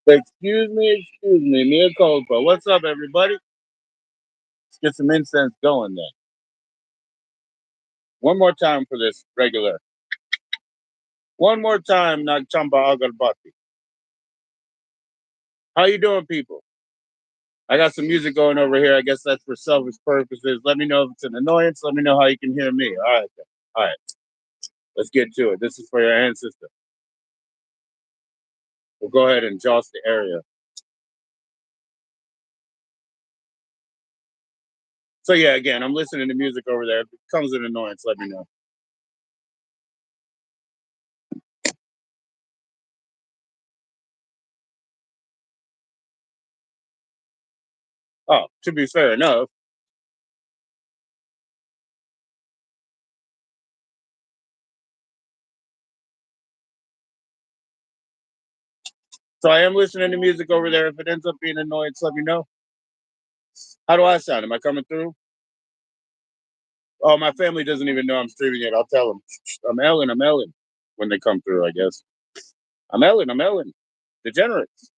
Excuse me, Mia Culpa. What's up, everybody? Let's get some incense going then. One more time for this regular. One more time, Nagchamba Agarbati. How you doing, people? I got some music going over here. I guess that's for selfish purposes. Let me know if it's an annoyance. Let me know how you can hear me. All right, then. All right. Let's get to it. This is for your ancestor. We'll go ahead and joust the area. So yeah, again, I'm listening to music over there. If it becomes an annoyance, let me know. Oh, to be fair enough. So I am listening to music over there. If it ends up being an annoyance, let me know. How do I sound? Am I coming through? Oh, my family doesn't even know I'm streaming it. I'll tell them. I'm Ellen when they come through, I guess. I'm Ellen. Degenerates.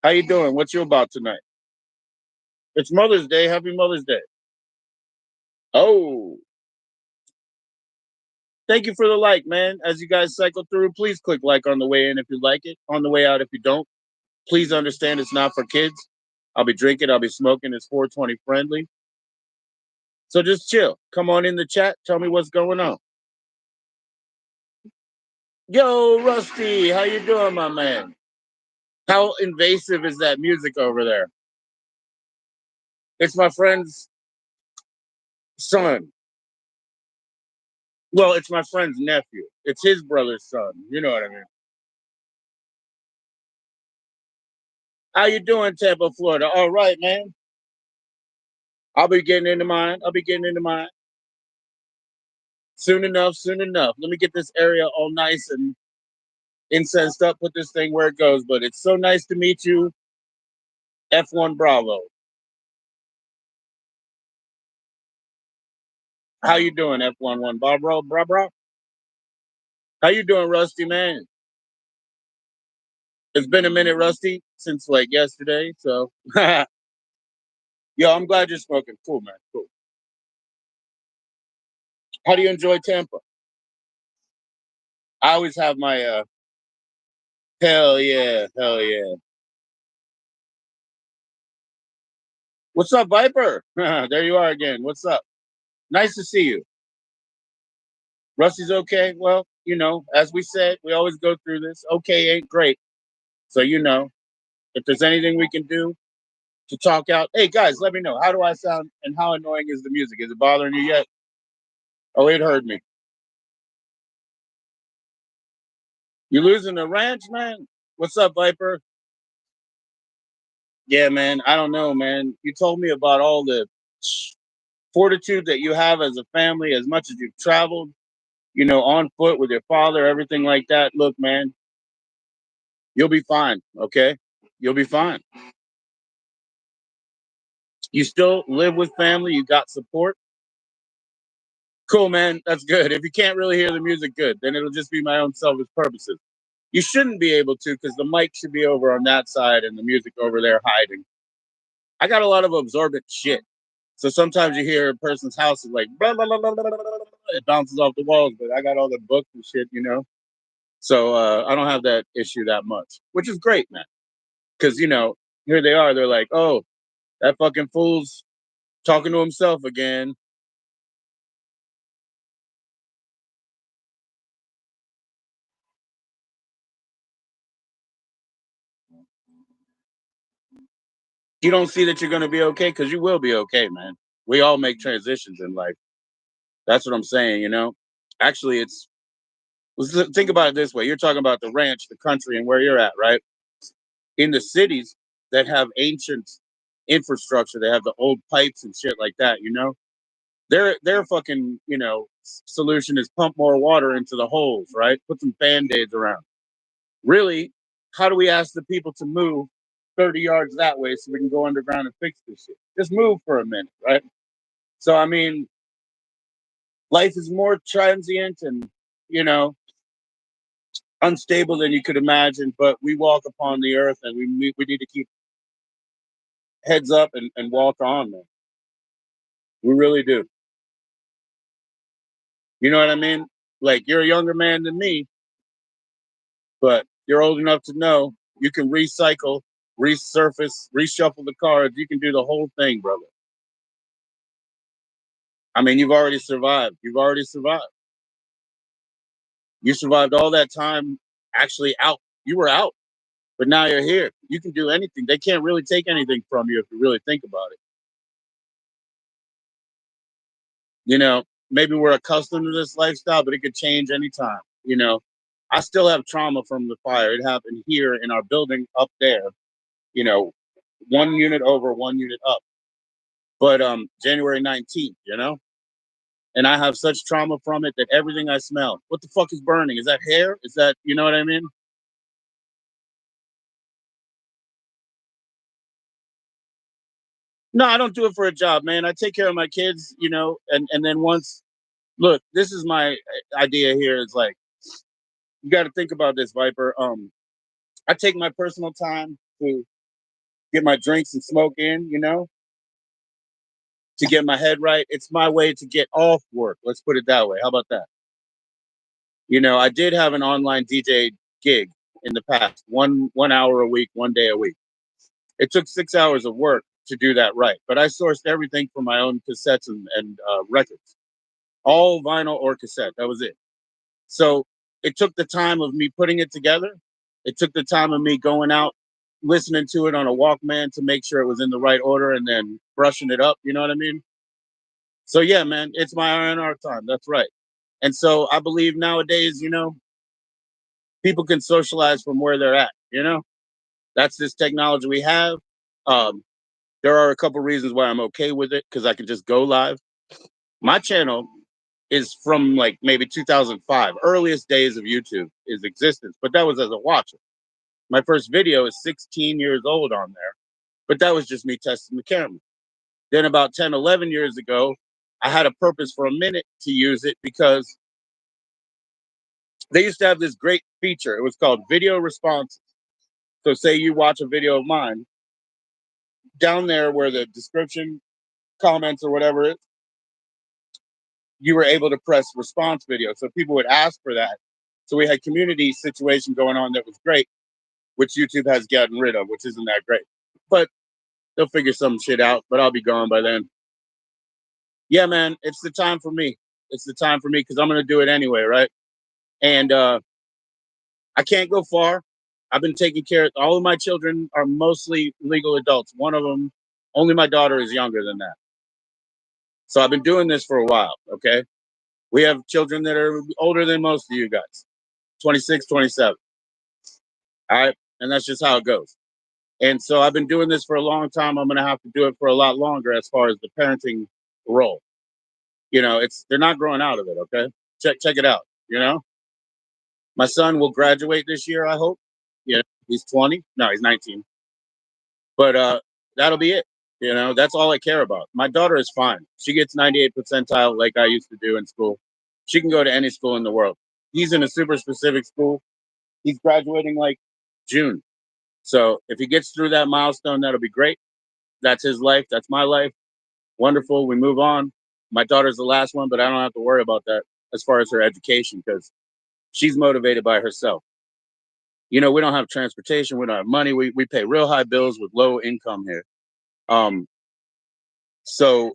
How you doing? What's you about tonight? It's Mother's Day. Happy Mother's Day. Oh, thank you for the like, man. As you guys cycle through, please click like on the way in if you like it. On the way out if you don't. Please understand it's not for kids. I'll be drinking. I'll be smoking. It's 420 friendly. So just chill. Come on in the chat. Tell me what's going on. Yo, Rusty, how you doing, my man? How invasive is that music over there? It's my friend's son. Well, it's my friend's nephew. It's his brother's son. You know what I mean? How you doing, Tampa, Florida? All right, man. I'll be getting into mine. I'll be getting into mine soon enough. Soon enough. Let me get this area all nice and incensed up. Put this thing where it goes. But it's so nice to meet you, F1 Bravo. How you doing, F11 Barbara? Barbara? How you doing, Rusty, man? It's been a minute, Rusty, since like yesterday. So, yo, I'm glad you're smoking. Cool, man. Cool. How do you enjoy Tampa? I always have my hell yeah, hell yeah. What's up, Viper? There you are again. What's up? Nice to see you. Rusty's okay. Well, as we said, we always go through this. Okay, ain't great. So if there's anything we can do to talk out, hey guys, let me know. How do I sound and how annoying is the music? Is it bothering you yet? Oh, it heard me. You losing the ranch, man? What's up, Viper? Yeah, man. I don't know, man. You told me about all the fortitude that you have as a family, as much as you've traveled, on foot with your father, everything like that. Look, man, you'll be fine. Okay. You'll be fine. You still live with family. You got support. Cool, man. That's good. If you can't really hear the music, good. Then it'll just be my own selfish purposes. You shouldn't be able to because the mic should be over on that side and the music over there hiding. I got a lot of absorbent shit. So sometimes you hear a person's house is like, blah, blah, blah, blah, blah, blah, blah, it bounces off the walls, but I got all the books and shit. So I don't have that issue that much, which is great, man. Because, here they are. They're like, oh, that fucking fool's talking to himself again. You don't see that you're going to be okay because you will be okay, man. We all make transitions in life. That's what I'm saying. Actually, think about it this way. You're talking about the ranch, the country, and where you're at, right? In the cities that have ancient infrastructure, they have the old pipes and shit like that. Their fucking, solution is pump more water into the holes, right? Put some band-aids around. Really, how do we ask the people to move 30 yards that way so we can go underground and fix this shit? Just move for a minute, right? So I mean, life is more transient and, you know, unstable than you could imagine, but we walk upon the earth and we need to keep heads up and walk on, man. We really do. You know what I mean? Like, you're a younger man than me, but you're old enough to know you can recycle, resurface, reshuffle the cards. You can do the whole thing, brother. I mean, you've already survived. You've already survived. You survived all that time actually out. You were out, but now you're here. You can do anything. They can't really take anything from you if you really think about it. You know, maybe we're accustomed to this lifestyle, but it could change anytime. You know, I still have trauma from the fire. It happened here in our building up there, you know, one unit over, one unit up. But January 19th, you know? And I have such trauma from it that everything I smell, what the fuck is burning? Is that hair? Is that, you know what I mean? No, I don't do it for a job, man. I take care of my kids, you know, and then once, look, this is my idea here is like, you got to think about this, Viper. I take my personal time to get my drinks and smoke in, you know, to get my head right. It's my way to get off work. Let's put it that way. How about that? You know, I did have an online DJ gig in the past, one hour a week, one day a week. It took 6 hours of work to do that right, but I sourced everything from my own cassettes and records, all vinyl or cassette. That was it. So it took the time of me putting it together. It took the time of me going out, listening to it on a Walkman to make sure it was in the right order, and then brushing it up. You know what I mean? So yeah, man, it's my R&R time. That's right. And so I believe nowadays, you know, people can socialize from where they're at. You know, that's this technology we have. Um, there are a couple reasons why I'm okay with it because I can just go live. My channel is from like maybe 2005, earliest days of YouTube is existence, but that was as a watcher. My first video is 16 years old on there, but that was just me testing the camera. Then about 10, 11 years ago, I had a purpose for a minute to use it because they used to have this great feature. It was called video responses. So say you watch a video of mine, down there where the description, comments or whatever is, you were able to press response video. So people would ask for that. So we had community situation going on that was great, which YouTube has gotten rid of, which isn't that great. But they'll figure some shit out, but I'll be gone by then. Yeah, man, it's the time for me. It's the time for me because I'm gonna do it anyway, right? And I can't go far. I've been taking care of all of my children are mostly legal adults. One of them, only my daughter is younger than that. So I've been doing this for a while, okay? We have children that are older than most of you guys, 26, 27. All right. And that's just how it goes. And so I've been doing this for a long time. I'm going to have to do it for a lot longer as far as the parenting role. You know, it's they're not growing out of it. Okay. Check it out. You know, my son will graduate this year. I hope. Yeah. He's 20. No, he's 19. But that'll be it. You know, that's all I care about. My daughter is fine. She gets 98 percentile like I used to do in school. She can go to any school in the world. He's in a super specific school. He's graduating like June. So if he gets through that milestone, that'll be great. That's his life. That's my life. Wonderful. We move on. My daughter's the last one, but I don't have to worry about that as far as her education because she's motivated by herself. You know, we don't have transportation. We don't have money. We pay real high bills with low income here. Um, so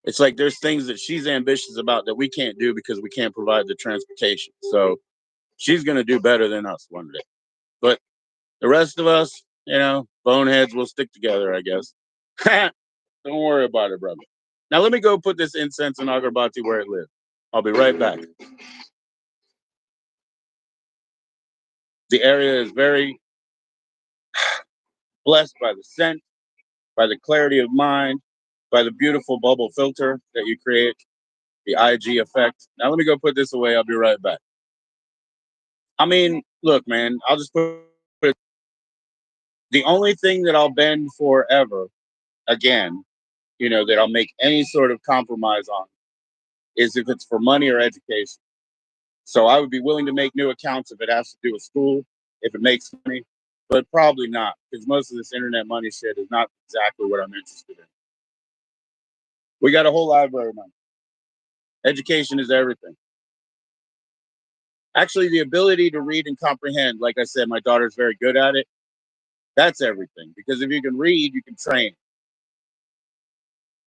it's like there's things that she's ambitious about that we can't do because we can't provide the transportation. So she's going to do better than us one day. But the rest of us, you know, boneheads will stick together, I guess. Don't worry about it, brother. Now let me go put this incense in Agarbati where it lives. I'll be right back. The area is very blessed by the scent, by the clarity of mind, by the beautiful bubble filter that you create, the IG effect. Now let me go put this away. I'll be right back. I mean, look, man, I'll just put it. The only thing that I'll bend forever again, you know, that I'll make any sort of compromise on is if it's for money or education. So I would be willing to make new accounts if it has to do with school, if it makes money, but probably not because most of this internet money shit is not exactly what I'm interested in. We got a whole library, man. Education is everything. Actually, the ability to read and comprehend, like I said, my daughter's very good at it. That's everything because if you can read, you can train.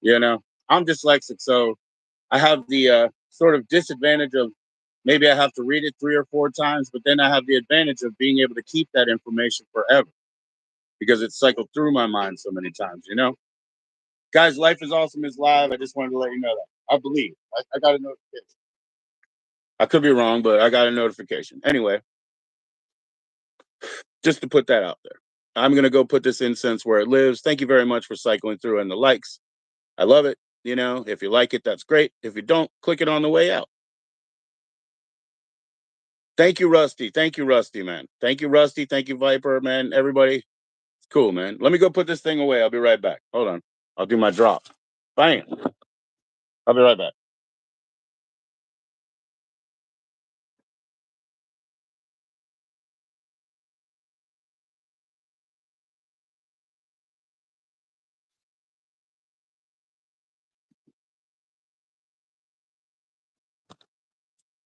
You know, I'm dyslexic, so I have the sort of disadvantage of maybe I have to read it 3 or 4 times, but then I have the advantage of being able to keep that information forever because it's cycled through my mind so many times, you know? Guys, Life is Awesome is live. I just wanted to let you know that. I believe. I got a notification. I could be wrong, but I got a notification. Anyway, just to put that out there. I'm going to go put this incense where it lives. Thank you very much for cycling through and the likes. I love it. You know, if you like it, that's great. If you don't, click it on the way out. Thank you, Rusty. Thank you, Rusty, man. Thank you, Rusty. Thank you, Viper, man. Everybody. It's cool, man. Let me go put this thing away. I'll be right back. Hold on. I'll do my drop. Bam. I'll be right back.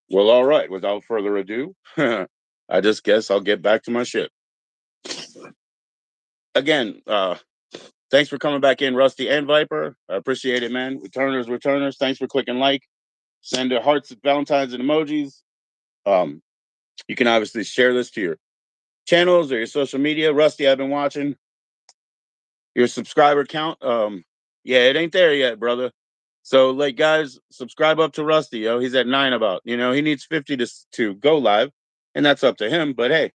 Well, all right. Without further ado, I just guess I'll get back to my shit. Again, thanks for coming back in, Rusty and Viper. I appreciate it, man. Returners. Thanks for clicking like. Send their hearts, Valentines, and emojis. Um, you can obviously share this to your channels or your social media. Rusty, I've been watching your subscriber count. Yeah, it ain't there yet, brother. So, like, guys, subscribe up to Rusty. Yo, he's at 9 about. You know, he needs 50 to go live, and that's up to him. But hey,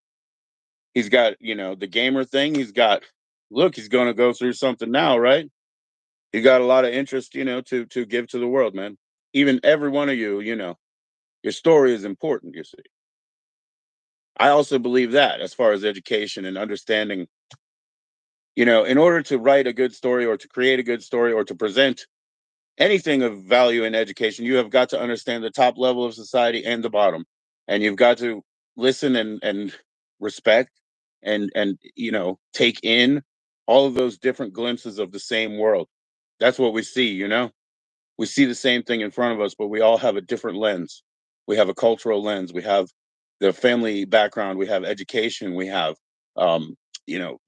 he's got the gamer thing. Look, he's going to go through something now, right? He got a lot of interest, to give to the world, man. Even every one of you, your story is important. You see, I also believe that as far as education and understanding, in order to write a good story or to create a good story or to present anything of value in education, you have got to understand the top level of society and the bottom, and you've got to listen and respect and take in all of those different glimpses of the same world. That's what we see. We see the same thing in front of us, but we all have a different lens. We have a cultural lens. We have the family background. We have education. We have,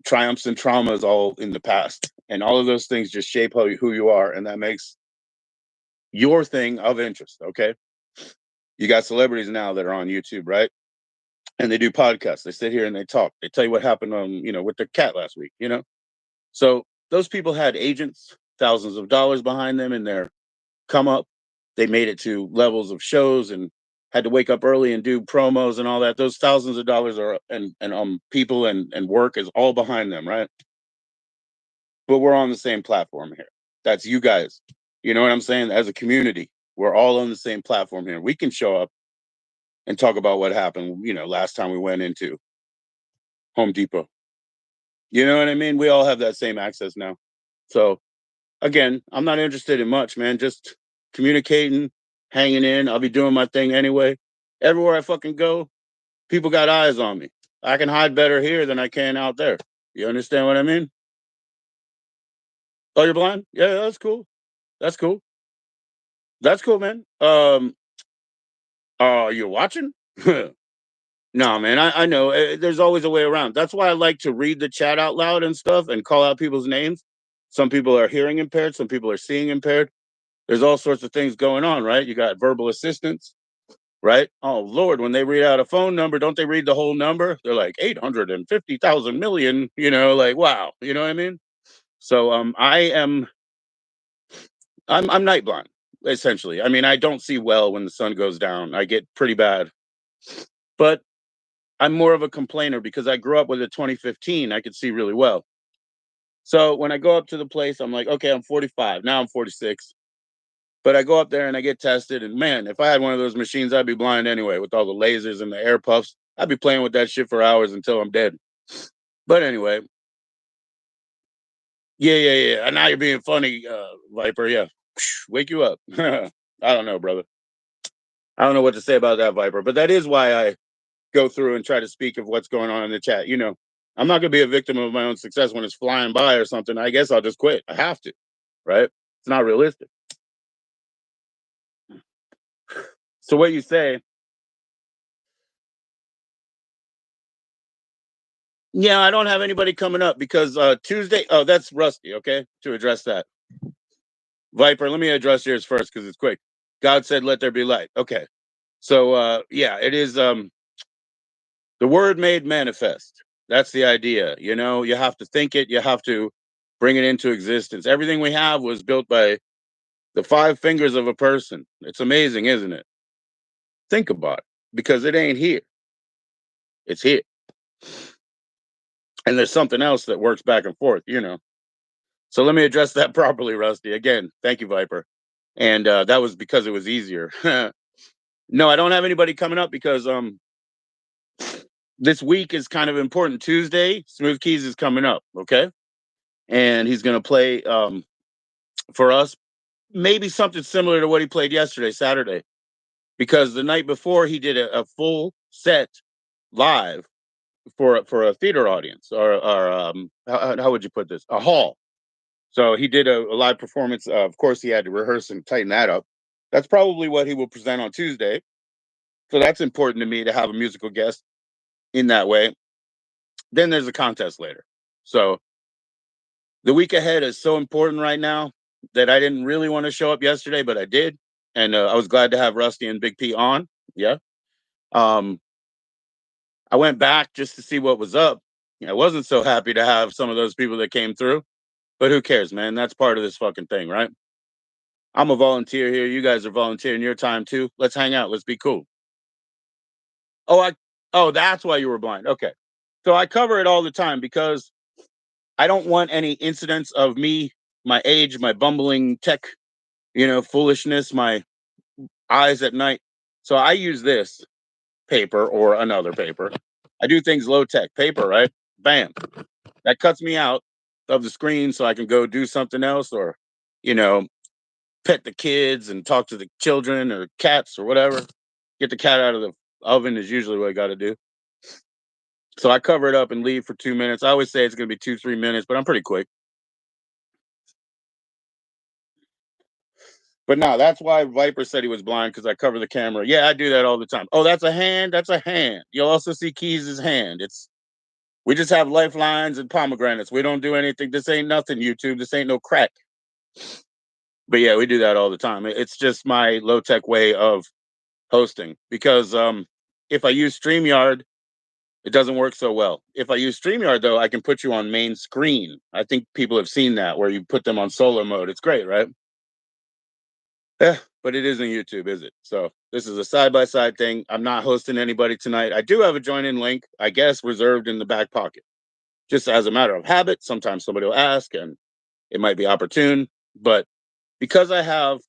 triumphs and traumas all in the past. And all of those things just shape who you are. And that makes your thing of interest. Okay. You got celebrities now that are on YouTube, right? And they do podcasts. They sit here and they talk. They tell you what happened on, with their cat last week. So those people had agents, thousands of dollars behind them in their come up. They made it to levels of shows and had to wake up early and do promos and all that. Those thousands of dollars are and people and work is all behind them, right? But we're on the same platform here. That's you guys. You know what I'm saying? As a community, we're all on the same platform here. We can show up and talk about what happened, last time we went into Home Depot. You know what I mean? We all have that same access now. So again, I'm not interested in much, man. Just communicating, hanging in. I'll be doing my thing anyway. Everywhere I fucking go, people got eyes on me. I can hide better here than I can out there. You understand what I mean? Oh, you're blind? Yeah, that's cool. That's cool. That's cool, man. You're watching? No, man. I know. There's always a way around. That's why I like to read the chat out loud and stuff and call out people's names. Some people are hearing impaired. Some people are seeing impaired. There's all sorts of things going on, right? You got verbal assistance, right? Oh Lord, when they read out a phone number, don't they read the whole number? They're like 850,000 million, like wow, you know what I mean? So I'm night blind, essentially. I mean, I don't see well when the sun goes down. I get pretty bad. But I'm more of a complainer because I grew up with a 2015, I could see really well. So when I go up to the place, I'm like, okay, I'm 45. Now I'm 46. But I go up there and I get tested, and man, if I had one of those machines, I'd be blind anyway with all the lasers and the air puffs. I'd be playing with that shit for hours until I'm dead. But anyway, yeah. And now you're being funny, Viper. Yeah, wake you up. I don't know, brother. I don't know what to say about that, Viper, but that is why I go through and try to speak of what's going on in the chat. I'm not going to be a victim of my own success when it's flying by or something. I guess I'll just quit. I have to, right? It's not realistic. So what you say? Yeah, I don't have anybody coming up because Tuesday. Oh, that's Rusty. Okay, to address that, Viper. Let me address yours first because it's quick. God said, "Let there be light." Okay, so yeah, it is the word made manifest. That's the idea. You have to think it. You have to bring it into existence. Everything we have was built by the five fingers of a person. It's amazing, isn't it? Think about it because it ain't here. It's here. And there's something else that works back and forth. So let me address that properly, Rusty. Again, thank you, Viper. And that was because it was easier. No, I don't have anybody coming up because this week is kind of important. Tuesday, Smooth Keys is coming up, okay? And he's going to play for us maybe something similar to what he played yesterday, Saturday, because the night before he did a full set live for a theater audience or how would you put this, a hall. So he did a live performance. Of course, he had to rehearse and tighten that up. That's probably what he will present on Tuesday. So that's important to me to have a musical guest in that way. Then there's a contest later. So the week ahead is so important right now that I didn't really want to show up yesterday, but I did. And I was glad to have Rusty and Big P on. Yeah. Um, I went back just to see what was up. I wasn't so happy to have some of those people that came through, but who cares, man? That's part of this fucking thing, right? I'm a volunteer here. You guys are volunteering your time too. Let's hang out. Let's be cool. Oh, that's why you were blind. Okay. So I cover it all the time because I don't want any incidents of me, my age, my bumbling tech, foolishness, my eyes at night. So I use this paper or another paper. I do things low tech paper, right? Bam. That cuts me out of the screen so I can go do something else or, you know, pet the kids and talk to the children or cats or whatever. Get the cat out of the oven is usually what I got to do. So I cover it up and leave for 2 minutes. I always say it's going to be 2, 3 minutes, but I'm pretty quick. But no, that's why Viper said he was blind because I cover the camera. Yeah, I do that all the time. Oh, that's a hand. That's a hand. You'll also see Keys' hand. We just have lifelines and pomegranates. We don't do anything. This ain't nothing, YouTube. This ain't no crack. But yeah, we do that all the time. It's just my low tech way of hosting because if I use StreamYard, it doesn't work so well. If I use StreamYard though, I can put you on main screen. I think people have seen that where you put them on solo mode. It's great, right? Yeah, but it isn't YouTube, is it? So this is a side by side thing. I'm not hosting anybody tonight. I do have a join in link, I guess, reserved in the back pocket, just as a matter of habit. Sometimes somebody will ask, and it might be opportune. But because I have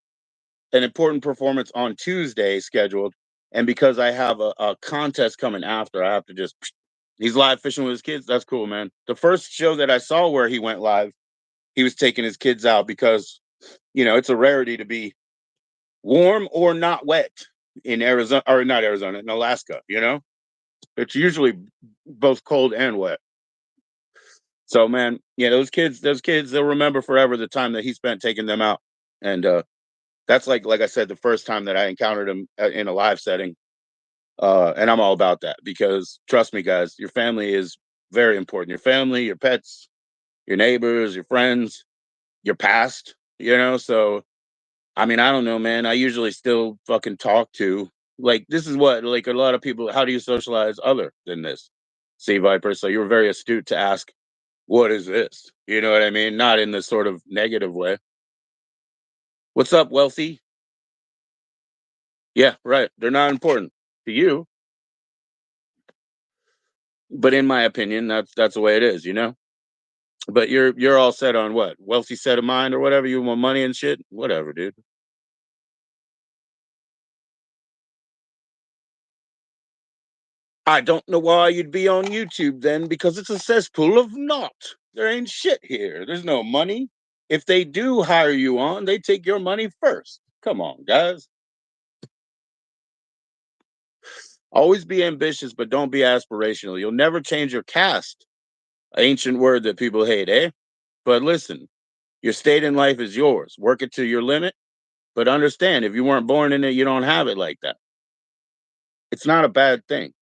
an important performance on Tuesday scheduled, and because I have a contest coming after, I have to just. He's live fishing with his kids. That's cool, man. The first show that I saw where he went live, he was taking his kids out because it's a rarity to be warm or not wet in Arizona or not Arizona, in Alaska. It's usually both cold and wet. So man, yeah, those kids, they'll remember forever the time that he spent taking them out. And that's like I said, the first time that I encountered him in a live setting. And I'm all about that because trust me, guys, your family is very important. Your family, your pets, your neighbors, your friends, your past. So I mean, I don't know, man. I usually still fucking talk to like this is what like a lot of people. How do you socialize other than this? See, Viper. So you're very astute to ask, what is this? You know what I mean? Not in this sort of negative way. What's up, wealthy? Yeah, right. They're not important to you, but in my opinion, that's the way it is. But you're all set on what? Wealthy set of mind or whatever. You want money and shit? Whatever, dude. I don't know why you'd be on YouTube then, because it's a cesspool of naught. There ain't shit here. There's no money. If they do hire you on, they take your money first. Come on, guys. Always be ambitious, but don't be aspirational. You'll never change your caste. Ancient word that people hate, eh? But listen, your state in life is yours. Work it to your limit, but understand if you weren't born in it, you don't have it like that. It's not a bad thing.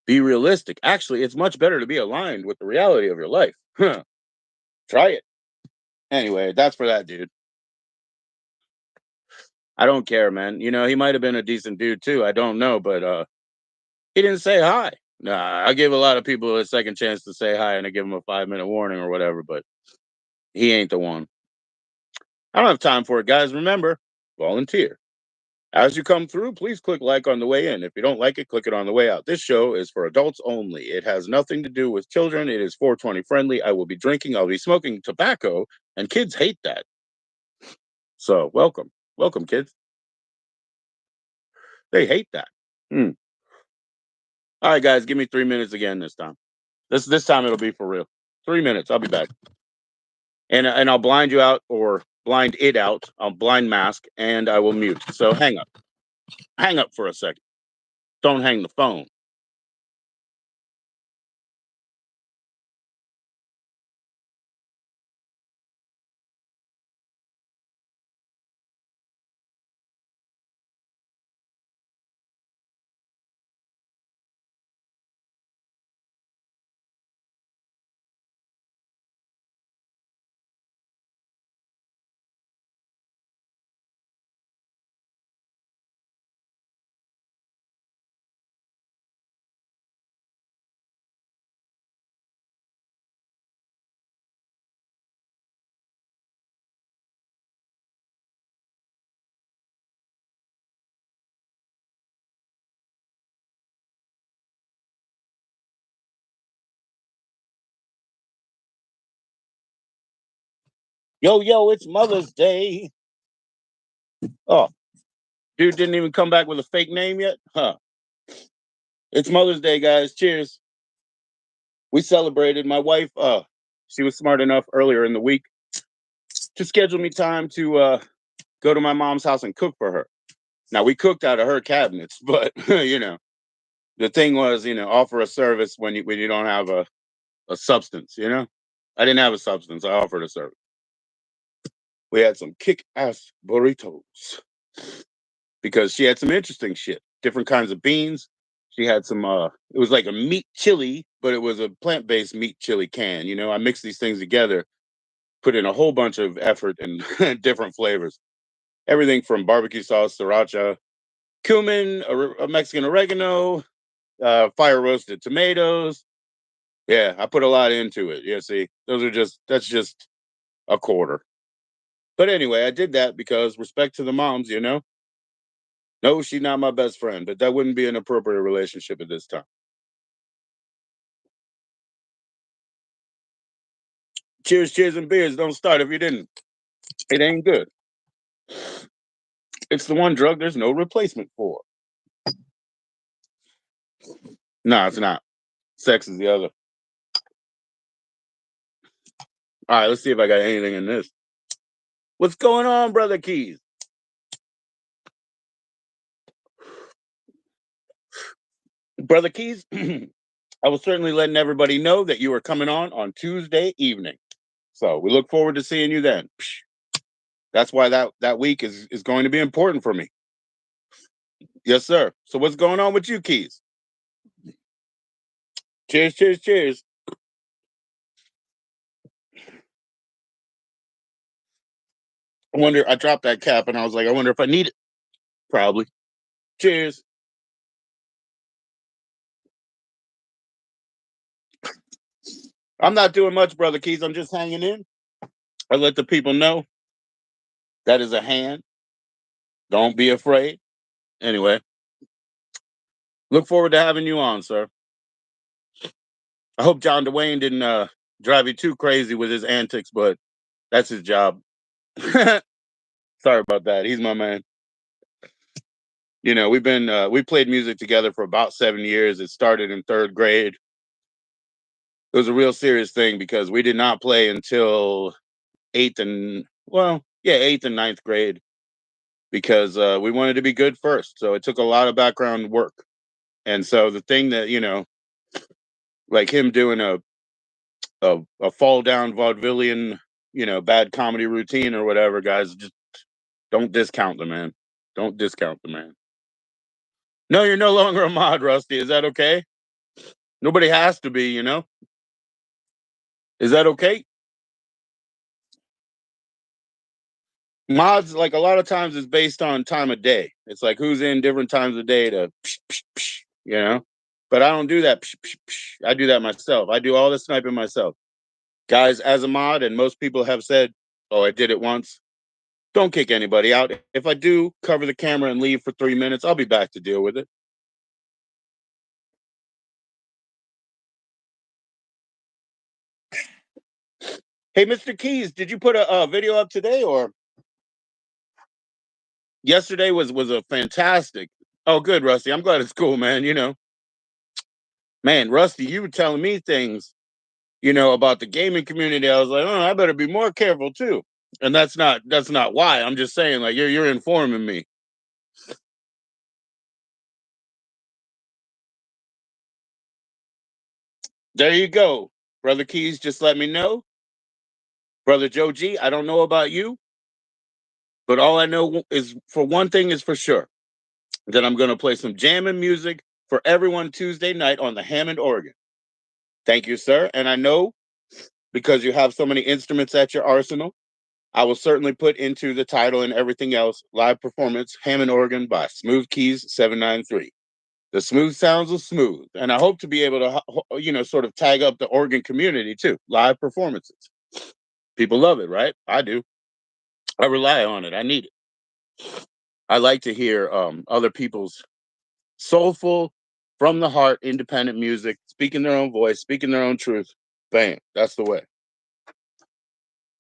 Be realistic. Actually, it's much better to be aligned with the reality of your life. Huh. Try it. Anyway, that's for that dude. I don't care, man. He might have been a decent dude too. I don't know, but he didn't say hi. Nah, I give a lot of people a second chance to say hi and I give them a 5-minute warning or whatever, but he ain't the one. I don't have time for it, guys. Remember, volunteer. As you come through, please click like on the way in. If you don't like it, click it on the way out. This show is for adults only. It has nothing to do with children. It is 420 friendly. I will be drinking, I'll be smoking tobacco, and kids hate that. So, welcome. Welcome, kids. They hate that. Hmm. All right, guys, give me 3 minutes again this time. This time it'll be for real. 3 minutes. I'll be back. And I'll blind you out or blind it out. I'll blind mask and I will mute. So hang up. Hang up for a second. Don't hang the phone. Yo, yo, it's Mother's Day. Oh, dude didn't even come back with a fake name yet? Huh. It's Mother's Day, guys. Cheers. We celebrated. My wife, she was smart enough earlier in the week to schedule me time to go to my mom's house and cook for her. Now we cooked out of her cabinets, but the thing was, offer a service when you don't have a substance. I didn't have a substance. I offered a service. We had some kick ass burritos because she had some interesting shit, different kinds of beans. She had some it was like a meat chili, but it was a plant-based meat chili can. I mixed these things together, put in a whole bunch of effort and different flavors. Everything from barbecue sauce, sriracha, cumin, a Mexican oregano, fire roasted tomatoes. Yeah, I put a lot into it. Yeah, see, that's just a quarter. But anyway, I did that because respect to the moms. No, she's not my best friend, but that wouldn't be an appropriate relationship at this time. Cheers, cheers, and beers. Don't start if you didn't. It ain't good. It's the one drug there's no replacement for. No, it's not. Sex is the other. All right, let's see if I got anything in this. What's going on, brother Keys? Brother Keys, I was certainly letting everybody know that you are coming on Tuesday evening. So we look forward to seeing you then. That's why that week is going to be important for me. Yes, sir. So what's going on with you, Keys? Cheers, cheers, cheers. I wonder. I dropped that cap and I was like, I wonder if I need it. Probably. Cheers. I'm not doing much, brother Keys. I'm just hanging in. I let the people know that is a hand. Don't be afraid. Anyway, look forward to having you on, sir. I hope John Dwayne didn't drive you too crazy with his antics, but that's his job. Sorry about that. He's my man. We played music together for about 7 years. It started in third grade. It was a real serious thing because we did not play until eighth and ninth grade. because we wanted to be good first. So it took a lot of background work. And so the thing that, like him doing a fall down vaudevillian, bad comedy routine or whatever, guys, just don't discount the man. Don't discount the man. No, you're no longer a mod, Rusty. Is that okay? Nobody has to be, Is that okay? Mods, like a lot of times, is based on time of day. It's like who's in different times of day to, you know. But I don't do that. I do that myself. I do all the sniping myself, guys. As a mod, and most people have said, "Oh, I did it once." Don't kick anybody out. If I do cover the camera and leave for 3 minutes, I'll be back to deal with it. Hey, Mr. Keys, did you put a video up today or yesterday? Was a fantastic. Oh, good, Rusty. I'm glad it's cool, man. Man, Rusty, you were telling me things, about the gaming community. I was like, oh, I better be more careful too. And that's not why. I'm just saying, like, you're informing me. There you go, brother Keys. Just let me know, brother Joe G. I don't know about you, but all I know is for one thing is for sure that I'm going to play some jamming music for everyone Tuesday night on the Hammond organ. Thank you, sir. And I know because you have so many instruments at your arsenal, I will certainly put into the title and everything else live performance Hammond organ by Smooth Keys 793. The smooth sounds of smooth. And I hope to be able to, sort of tag up the organ community too. Live performances. People love it, right? I do. I rely on it. I need it. I like to hear other people's soulful, from the heart, independent music, speaking their own voice, speaking their own truth. Bam. That's the way.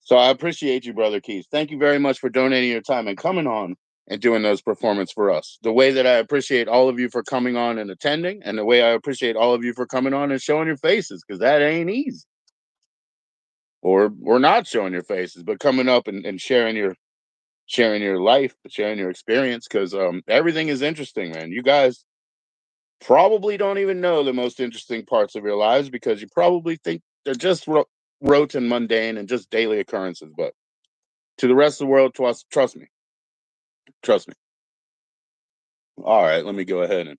So I appreciate you, Brother Keith. Thank you very much for donating your time and coming on and doing those performances for us. The way that I appreciate all of you for coming on and attending, and the way I appreciate all of you for coming on and showing your faces, because that ain't easy. Or not showing your faces, but coming up and sharing your life, sharing your experience, because everything is interesting, man. You guys probably don't even know the most interesting parts of your lives because you probably think they're just rote and mundane and just daily occurrences. But to the rest of the world, trust me, trust me. All right, let me go ahead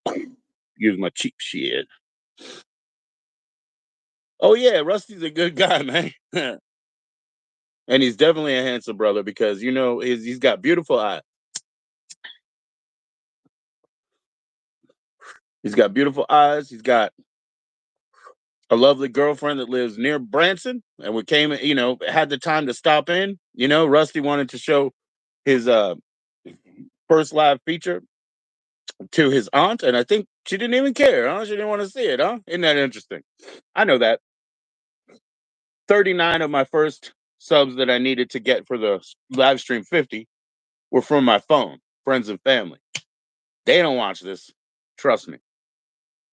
and use my cheap shit. Oh yeah, Rusty's a good guy, man, and he's definitely a handsome brother because he's got beautiful eyes. He's got beautiful eyes. He's got a lovely girlfriend that lives near Branson, and we came, had the time to stop in. Rusty wanted to show his first live feature to his aunt, and I think she didn't even care, huh? She didn't want to see it, huh? Isn't that interesting? I know that. 39 of my first subs that I needed to get for the live stream 50 were from my phone, friends and family. They don't watch this. Trust me.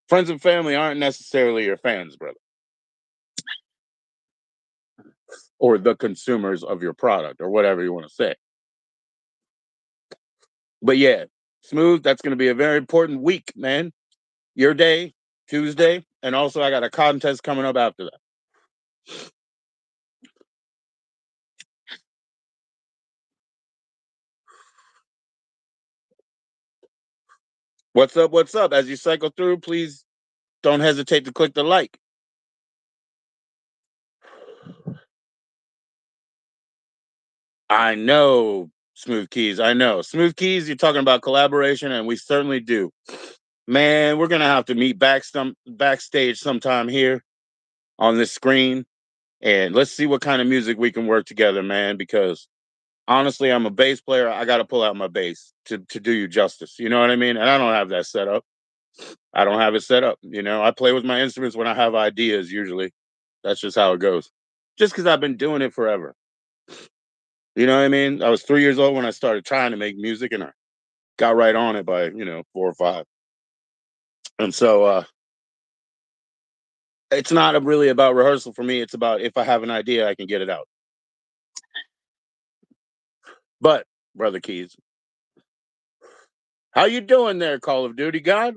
Friends and family aren't necessarily your fans, brother, or the consumers of your product, or whatever you want to say. But yeah, Smooth, that's going to be a very important week, man. Your day, Tuesday, and also I got a contest coming up after that. What's up? What's up? As you cycle through, please don't hesitate to click the like. I know, Smooth Keys. I know. Smooth Keys, you're talking about collaboration, and we certainly do. Man, we're gonna have to meet backstage sometime here on this screen, and let's see what kind of music we can work together, man. Because honestly, I'm a bass player. I got to pull out my bass to do you justice. You know what I mean? And I don't have that set up. I don't have it set up. I play with my instruments when I have ideas. Usually, that's just how it goes. Just because I've been doing it forever. You know what I mean? I was 3 years old when I started trying to make music, and I got right on it by 4 or 5. And so it's not really about rehearsal for me. It's about if I have an idea, I can get it out. But brother Keys, how you doing there, Call of Duty God?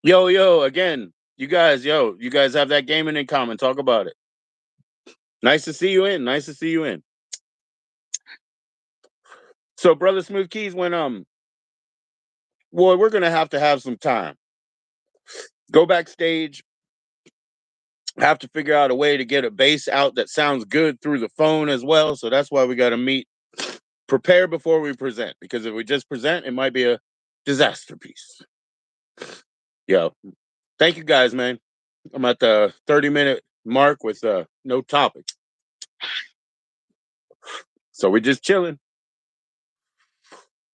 Yo, again, you guys have that gaming in common. Talk about it. Nice to see you in. Nice to see you in. So, brother Smooth Keys, when boy, we're gonna have to have some time. Go backstage. Have to figure out a way to get a bass out that sounds good through the phone as well. So that's why we got to meet, prepare before we present. Because if we just present, it might be a disaster piece. Yo, thank you guys, man. I'm at the 30-minute mark with no topic. So we're just chilling.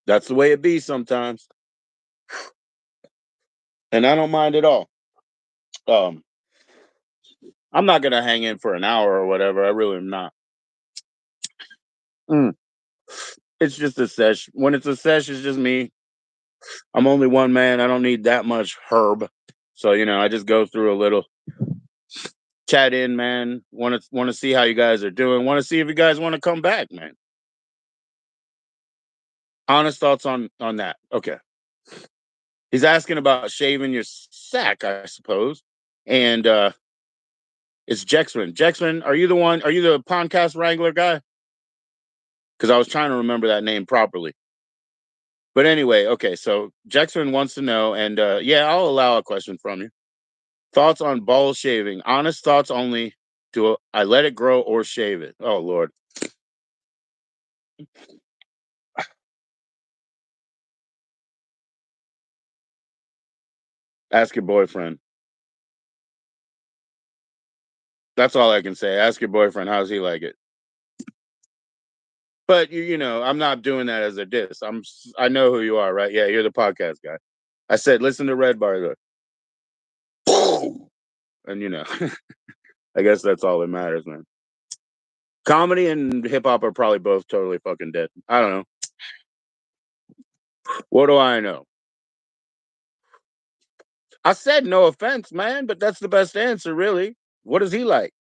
That's the way it be sometimes. And I don't mind at all. Um, I'm not gonna hang in for an hour or whatever. I really am not. Mm. It's just a sesh. When it's a sesh, it's just me. I'm only one man. I don't need that much herb. So, I just go through a little chat in, man. Want to see how you guys are doing. Want to see if you guys want to come back, man. Honest thoughts on that. Okay. He's asking about shaving your sack, I suppose. And it's Jexman. Jexman, are you the one? Are you the podcast wrangler guy? Because I was trying to remember that name properly. But anyway, okay. So Jexman wants to know, and yeah, I'll allow a question from you. Thoughts on ball shaving? Honest thoughts only. Do I let it grow or shave it? Oh Lord. Ask your boyfriend. That's all I can say. Ask your boyfriend. How's he like it? But I'm not doing that as a diss. I know who you are, right? Yeah, you're the podcast guy. I said, listen to Red Bar, and I guess that's all that matters, man. Comedy and hip hop are probably both totally fucking dead. I don't know. What do I know? I said no offense, man, but that's the best answer, really. What is he like?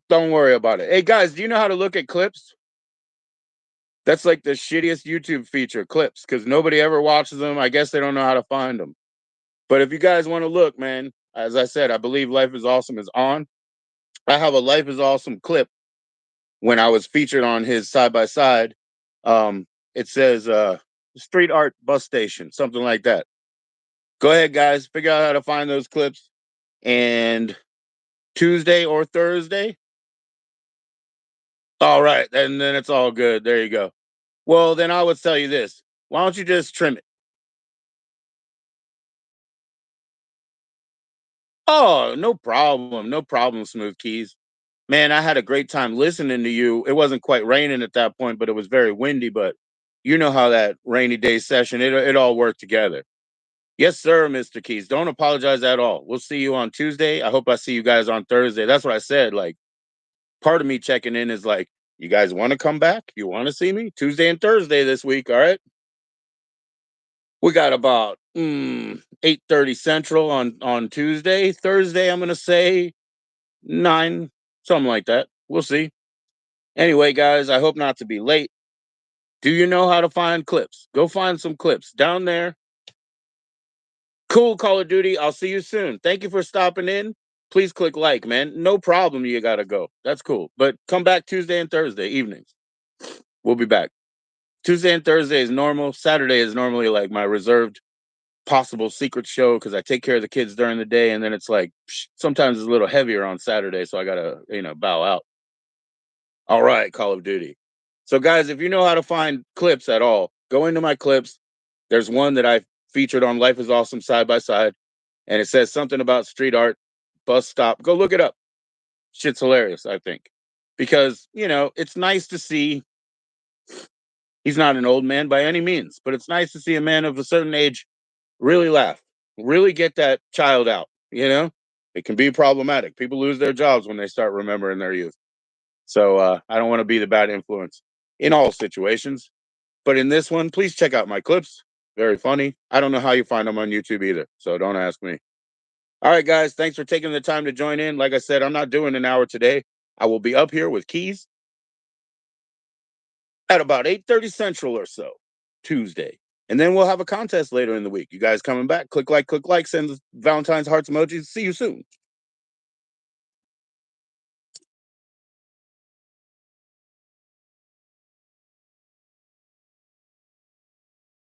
Don't worry about it. Hey guys, do you know how to look at clips? That's like the shittiest YouTube feature, clips, because nobody ever watches them. I guess they don't know how to find them. But if you guys want to look, man, as I said, I believe Life is Awesome is on. I have a Life is Awesome clip when I was featured on his side by side. It says street art bus station, something like that. Go ahead, guys, figure out how to find those clips. And Tuesday or Thursday. All right, and then it's all good. There you go. Well, then I would tell you this. Why don't you just trim it? Oh, no problem. No problem, Smooth Keys. Man, I had a great time listening to you. It wasn't quite raining at that point, but it was very windy. But you know how that rainy day session, it all worked together. Yes, sir, Mr. Keys. Don't apologize at all. We'll see you on Tuesday. I hope I see you guys on Thursday. That's what I said. Like, part of me checking in is like, you guys want to come back? You want to see me Tuesday and Thursday this week? All right. We got about 8:30 Central on Tuesday. Thursday, I'm gonna say 9, something like that. We'll see. Anyway, guys, I hope not to be late. Do you know how to find clips? Go find some clips down there. Cool, Call of Duty. I'll see you soon. Thank you for stopping in. Please click like, man. No problem. You gotta go. That's cool. But come back Tuesday and Thursday evenings. We'll be back. Tuesday and Thursday is normal. Saturday is normally like my reserved possible secret show because I take care of the kids during the day, and then it's like sometimes it's a little heavier on Saturday, so I gotta bow out. All right, Call of Duty. So guys, if you know how to find clips at all, go into my clips. There's one that I featured on Life is Awesome side by side, and it says something about street art, bus stop. Go look it up. Shit's hilarious, I think, because it's nice to see. He's not an old man by any means, but it's nice to see a man of a certain age really laugh, really get that child out. It can be problematic. People lose their jobs when they start remembering their youth. So I don't want to be the bad influence in all situations. But in this one, please check out my clips. Very funny. I don't know how you find them on YouTube either. So don't ask me. All right, guys. Thanks for taking the time to join in. Like I said, I'm not doing an hour today. I will be up here with Keys at about 8:30 Central or so, Tuesday. And then we'll have a contest later in the week. You guys coming back? Click like, send Valentine's hearts emojis. See you soon.